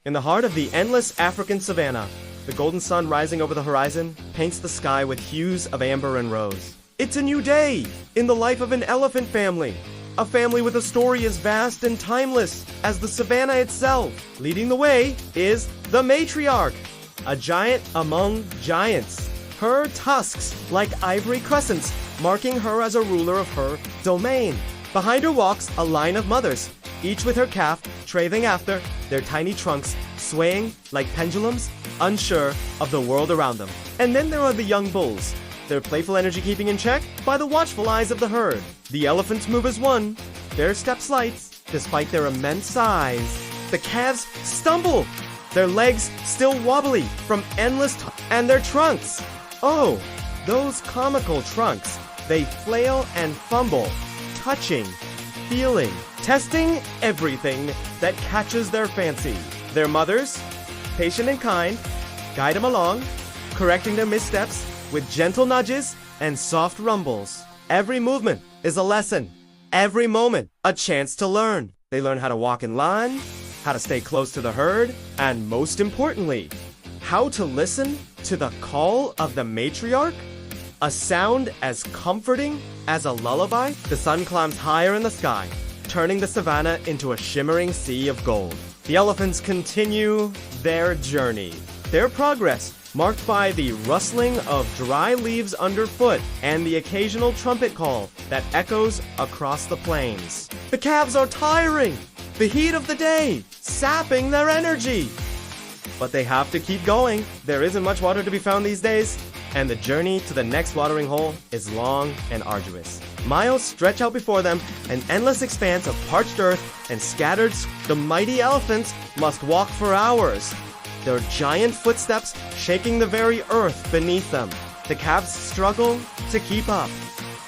In the heart of the endless African savanna, the golden sun rising over the horizon paints the sky with hues of amber and rose. It's a new day in the life of an elephant family. A family with a story as vast and timeless as the savanna itself. Leading the way is the matriarch, a giant among giants. Her tusks like ivory crescents, marking her as a ruler of her domain. Behind her walks a line of mothers, each with her calf trailing after, their tiny trunks swaying like pendulums, unsure of the world around them. And then there are the young bulls, their playful energy keeping in check by the watchful eyes of the herd. The elephants move as one, their steps light, despite their immense size. The calves stumble, their legs still wobbly from endless and their trunks. Oh, those comical trunks. They flail and fumble, touching, feeling, testing everything that catches their fancy. Their mothers, patient and kind, guide them along, correcting their missteps with gentle nudges and soft rumbles. Every movement is a lesson. Every moment, a chance to learn. They learn how to walk in line, how to stay close to the herd, and most importantly, how to listen to the call of the matriarch. A sound as comforting as a lullaby. The sun climbs higher in the sky, turning the savanna into a shimmering sea of gold. The elephants continue their journey. Their progress marked by the rustling of dry leaves underfoot and the occasional trumpet call that echoes across the plains. The calves are tiring, the heat of the day, sapping their energy. But they have to keep going. There isn't much water to be found these days, and the journey to the next watering hole is long and arduous. Miles stretch out before them, an endless expanse of parched earth and scattered. The mighty elephants must walk for hours, their giant footsteps shaking the very earth beneath them. The calves struggle to keep up,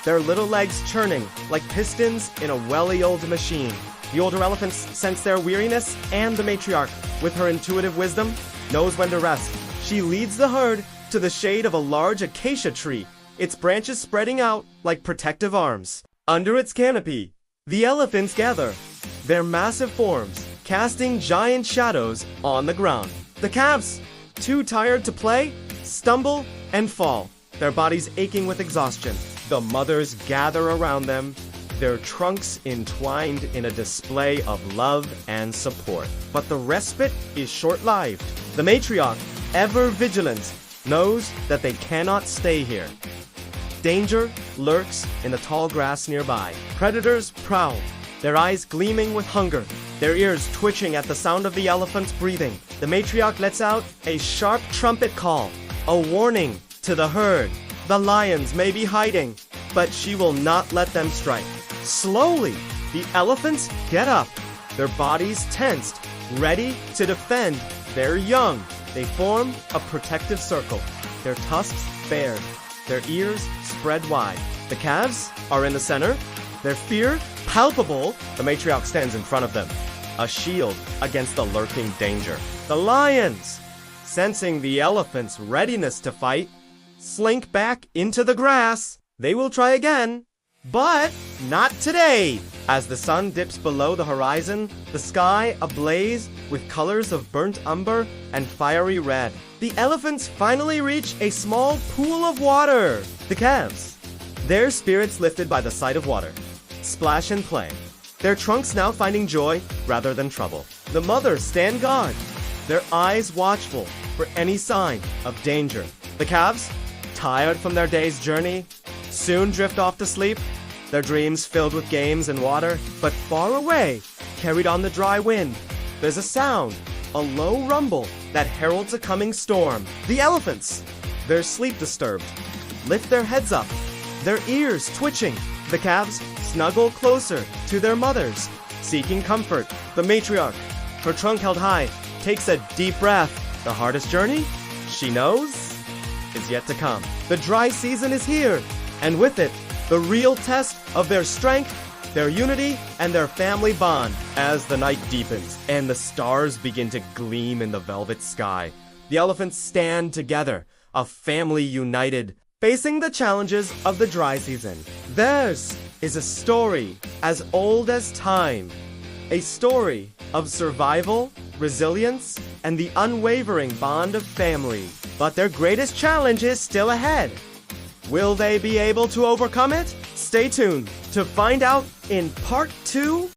their little legs churning like pistons in a welly-oiled machine. The older elephants sense their weariness, and the matriarch, with her intuitive wisdom, knows when to rest. She leads the herd to the shade of a large acacia tree, its branches spreading out like protective arms. Under its canopy, the elephants gather, their massive forms casting giant shadows on the ground. The calves, too tired to play, stumble and fall, their bodies aching with exhaustion. The mothers gather around them, their trunks entwined in a display of love and support. But the respite is short-lived. The matriarch, ever vigilant, knows that they cannot stay here. Danger lurks in the tall grass nearby. Predators prowl, their eyes gleaming with hunger, their ears twitching at the sound of the elephant's breathing. The matriarch lets out a sharp trumpet call, a warning to the herd. The lions may be hiding, but she will not let them strike. Slowly, the elephants get up, their bodies tensed, ready to defend their young. They form a protective circle, their tusks bared, their ears spread wide. The calves are in the center, their fear palpable. The matriarch stands in front of them, a shield against the lurking danger. The lions, sensing the elephant's readiness to fight, slink back into the grass. They will try again, but not today. As the sun dips below the horizon, the sky ablaze with colors of burnt umber and fiery red. The elephants finally reach a small pool of water. The calves, their spirits lifted by the sight of water, splash and play, their trunks now finding joy rather than trouble. The mothers stand guard, their eyes watchful for any sign of danger. The calves, tired from their day's journey, soon drift off to sleep, their dreams filled with games and water. But far away, carried on the dry wind, there's a sound, a low rumble that heralds a coming storm. The elephants, their sleep disturbed, lift their heads up, their ears twitching. The calves snuggle closer to their mothers, seeking comfort. The matriarch, her trunk held high, takes a deep breath. The hardest journey, she knows, is yet to come. The dry season is here, and with it, the real test of their strength, their unity, and their family bond. As the night deepens and the stars begin to gleam in the velvet sky, the elephants stand together, a family united, facing the challenges of the dry season. Theirs is a story as old as time, A story of survival, resilience, and the unwavering bond of family. But their greatest challenge is still ahead. Will they be able to overcome it? Stay tuned to find out in part 2